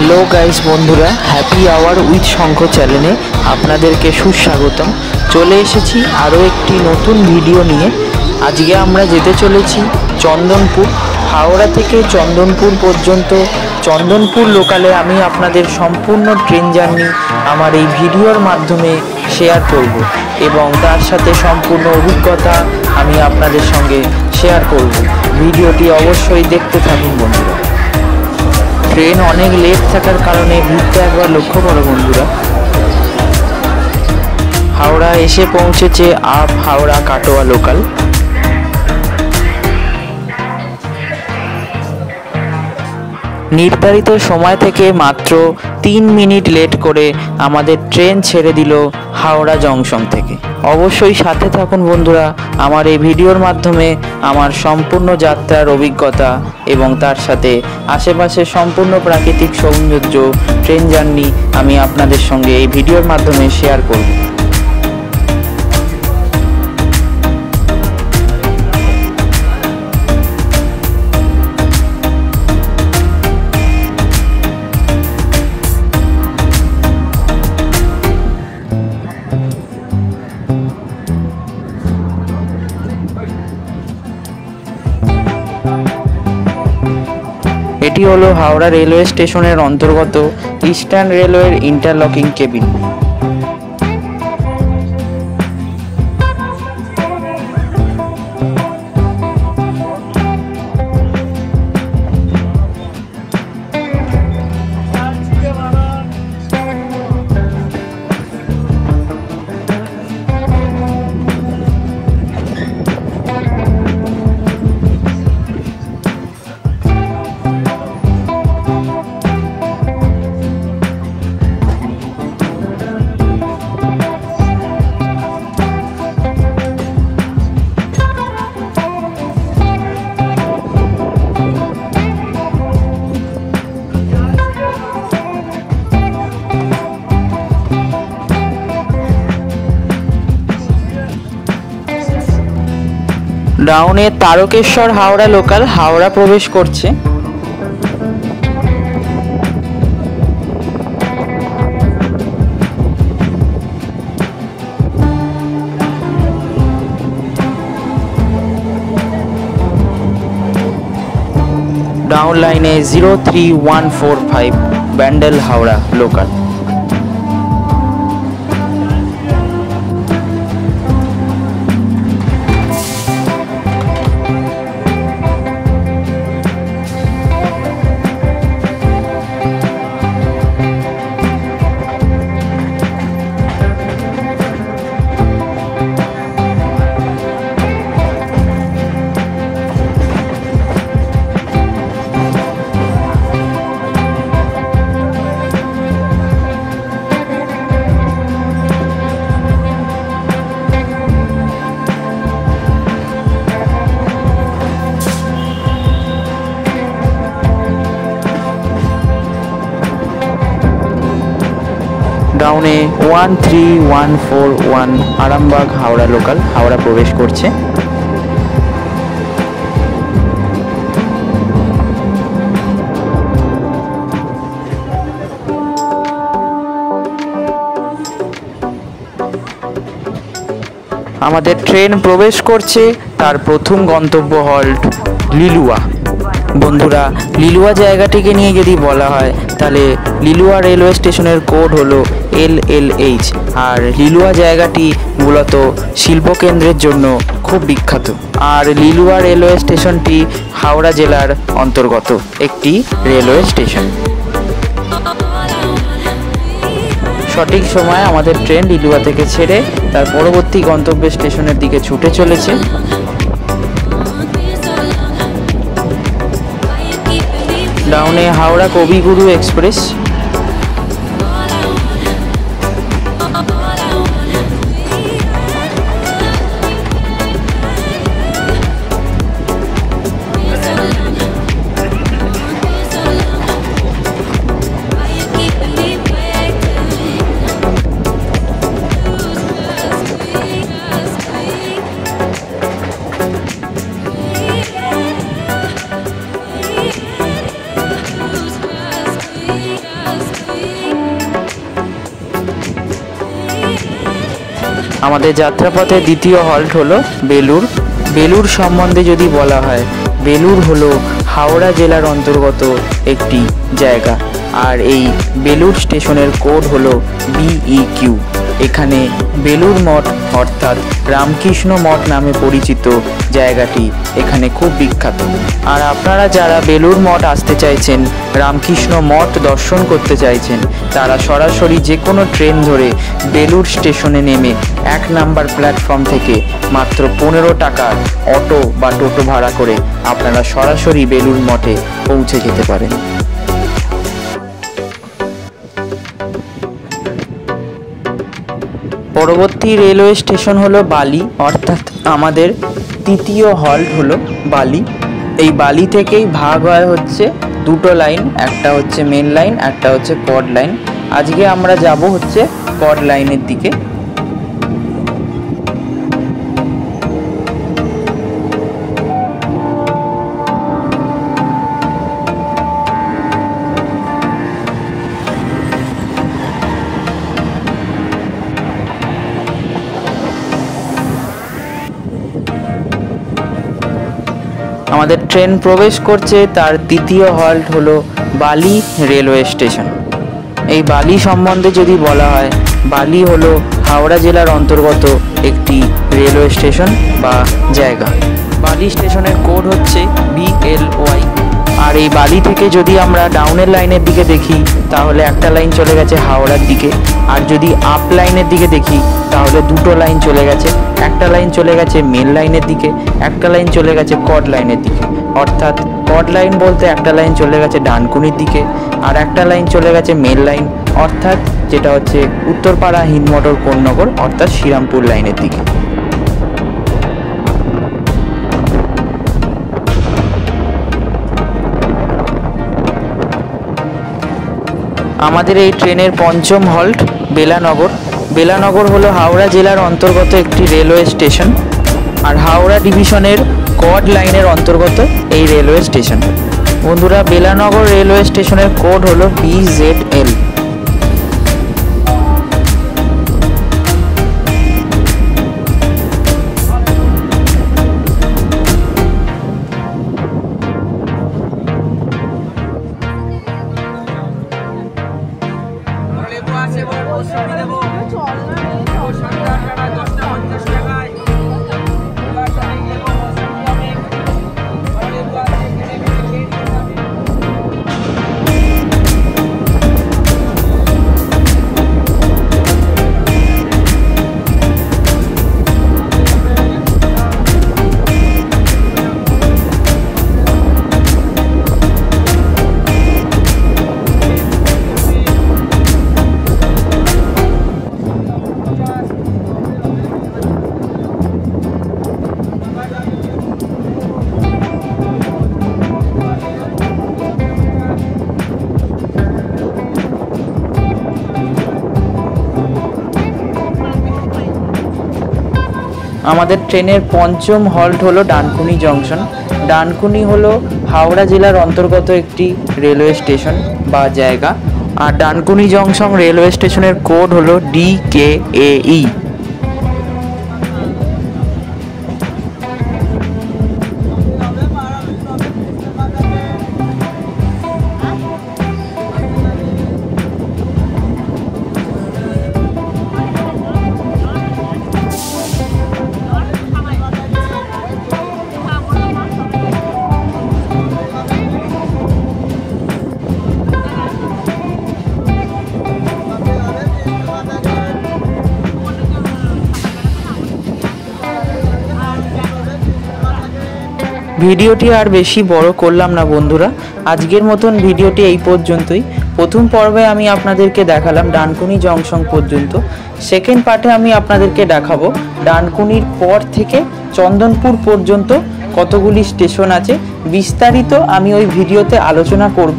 Hello guys বন্ধুরা, happy hour with শঙ্খ চ্যানেলে আপনাদেরকে সুস্বাগতম। চলে এসেছি আরও একটি নতুন ভিডিও নিয়ে। আজকে আমরা যেতে চলেছি চন্দনপুর। হাওড়া থেকে চন্দনপুর পর্যন্ত চন্দনপুর লোকালে আমি আপনাদের সম্পূর্ণ ট্রেন জার্নি আমার এই ভিডিওর মাধ্যমে শেয়ার করব এবং তার সাথে সম্পূর্ণ অভিজ্ঞতা আমি আপনাদের সঙ্গে শেয়ার করব। ভিডিওটি অবশ্যই দেখতে থাকুন বন্ধুরা। ট্রেন অনেক লেট থাকার কারণে ভিড়টা একবার লক্ষ্য করো বন্ধুরা। হাওড়া এসে পৌঁছেছে আপ হাওড়া কাটোয়া লোকাল। নির্ধারিত সময় থেকে মাত্র 3 মিনিট লেট করে আমাদের ট্রেন ছেড়ে দিল হাওড়া জংশন থেকে। অবশ্যই সাথে থাকুন বন্ধুরা আমার এই ভিডিওর মাধ্যমে আমার সম্পূর্ণ যাত্রার অভিজ্ঞতা এবং তার সাথে আশেপাশে সম্পূর্ণ প্রাকৃতিক সৌন্দর্য ট্রেন জার্নি আমি আপনাদের সঙ্গে এই ভিডিওর মাধ্যমে শেয়ার করব। এটি হলো হাওড়া রেলওয়ে স্টেশনের অন্তর্গত ইস্টার্ন রেলওয়ের ইন্টারলকিং কেবিন। ডাউনে তারকেশ্বর হাওড়া লোকাল হাওড়া প্রবেশ করছে। ডাউন লাইনে 03145 ব্যান্ডেল হাওড়া লোকাল। ডাউনে 13141 আরামবাগ হাওড়া লোকাল হাওড়া প্রবেশ করছে। আমাদের ট্রেন প্রবেশ করছে তার প্রথম গন্তব্য হল্ট লিলুয়া। বন্ধুরা, লিলুয়া জায়গাটিকে নিয়ে যদি বলা হয় তাহলে লিলুয়া রেলওয়ে স্টেশনের কোড হলো LLH, আর লিলুয়া জায়গাটি মূলত শিল্পকেন্দ্রের জন্য খুব বিখ্যাত। আর লিলুয়া রেলওয়ে স্টেশনটি হাওড়া জেলার অন্তর্গত একটি রেলওয়ে স্টেশন। সঠিক সময়ে আমাদের ট্রেন লিলুয়া থেকে ছেড়ে তার পরবর্তী গন্তব্য স্টেশনের দিকে ছুটে চলেছে। ডাউনে হাওড়া কবিগুরু এক্সপ্রেস। আমাদের যাত্রাপথের দ্বিতীয় হল্ট হলো বেলুড়। বেলুড় সম্বন্ধে যদি বলা হয়, বেলুড় হলো হাওড়া জেলার অন্তর্গত একটি জায়গা। আর এই বেলুড় স্টেশনের কোড হলো BEQ। এখানে বেলুড় মঠ অর্থাৎ রামকৃষ্ণ মঠ নামে পরিচিত জায়গাটি এখানে খুব বিখ্যাত। আর আপনারা যারা বেলুড় মঠ আসতে চাইছেন, রামকৃষ্ণ মঠ দর্শন করতে চাইছেন, তারা সরাসরি যে কোনো ট্রেন ধরে বেলুড় স্টেশনে নেমে 1 নাম্বার প্ল্যাটফর্ম থেকে মাত্র 15 টাকার অটো বা টোটো ভাড়া করে আপনারা সরাসরি বেলুড় মঠে পৌঁছে যেতে পারেন। পরবর্তী রেলওয়ে স্টেশন হলো বালি, অর্থাৎ আমাদের তৃতীয় হল্ট হলো বালি। এই বালি থেকেই ভাগ হয় হচ্ছে দুটো লাইন, একটা হচ্ছে মেন লাইন, একটা হচ্ছে কড লাইন। আজকে আমরা যাব হচ্ছে কড লাইনের দিকে। আমাদের ট্রেন প্রবেশ করছে, তার তৃতীয় হল্ট হলো বালি রেলওয়ে স্টেশন। এই বালি সম্বন্ধে যদি বলা হয়, বালি হলো হাওড়া জেলার অন্তর্গত একটি রেলওয়ে স্টেশন বা জায়গা। বালি স্টেশনের কোড হচ্ছে BLY। আর এই বালি থেকে যদি আমরা ডাউনের লাইনের দিকে দেখি, তাহলে একটা লাইন চলে গেছে হাওড়ার দিকে। আর যদি আপ লাইনের দিকে দেখি, তাহলে দুটো লাইন চলে গেছে। একটা লাইন চলে গেছে মেন লাইনের দিকে, একটা লাইন চলে গেছে কড লাইনের দিকে। অর্থাৎ কড লাইন বলতে একটা লাইন চলে গেছে ডানকুনির দিকে, আর একটা লাইন চলে গেছে মেন লাইন, অর্থাৎ যেটা হচ্ছে উত্তরপাড়া হিন্দমোটর কোন্নগর অর্থাৎ শ্রীরামপুর লাইনের দিকে। আমাদের এই ট্রেনের পঞ্চম হল্ট বেলানগর। বেলানগর হলো হাওড়া জেলার অন্তর্গত একটি রেলওয়ে স্টেশন। আর হাওড়া ডিভিশনের কড লাইনের অন্তর্গত এই রেলওয়ে স্টেশন। বন্ধুরা, বেলানগর রেলওয়ে স্টেশনের কোড হলো BZL। আমাদের ট্রেনের পঞ্চম হল্ট হলো ডানকুনি জংশন। ডানকুনি হলো হাওড়া জেলার অন্তর্গত একটি রেলওয়ে স্টেশন বা জায়গা। আর ডানকুনি জংশন রেলওয়ে স্টেশনের কোড হলো DKAE। ভিডিওটি আর বেশি বড় করলাম না বন্ধুরা, আজকের মতন ভিডিওটি এই পর্যন্তই। প্রথম পর্বে আমি আপনাদেরকে দেখালাম ডানকুনি জংশন পর্যন্ত। সেকেন্ড পার্টে আমি আপনাদেরকে দেখাবো ডানকুনির পর থেকে চন্দনপুর পর্যন্ত কতগুলি স্টেশন আছে, বিস্তারিত আমি ওই ভিডিওতে আলোচনা করব।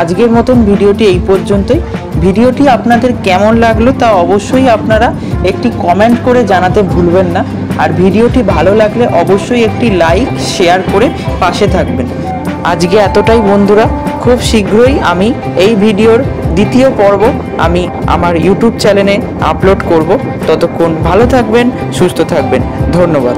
আজকের মতন ভিডিওটি এই পর্যন্তই। ভিডিওটি আপনাদের কেমন লাগলো তা অবশ্যই আপনারা একটি কমেন্ট করে জানাতে ভুলবেন না। আর ভিডিওটি ভালো লাগলে অবশ্যই একটি লাইক শেয়ার করে পাশে থাকবেন। আজকে এতটাই বন্ধুরা, খুব শীঘ্রই আমি এই ভিডিওর দ্বিতীয় পর্ব আমি আমার ইউটিউব চ্যানেলে আপলোড করব। ততক্ষণ ভালো থাকবেন, সুস্থ থাকবেন। ধন্যবাদ।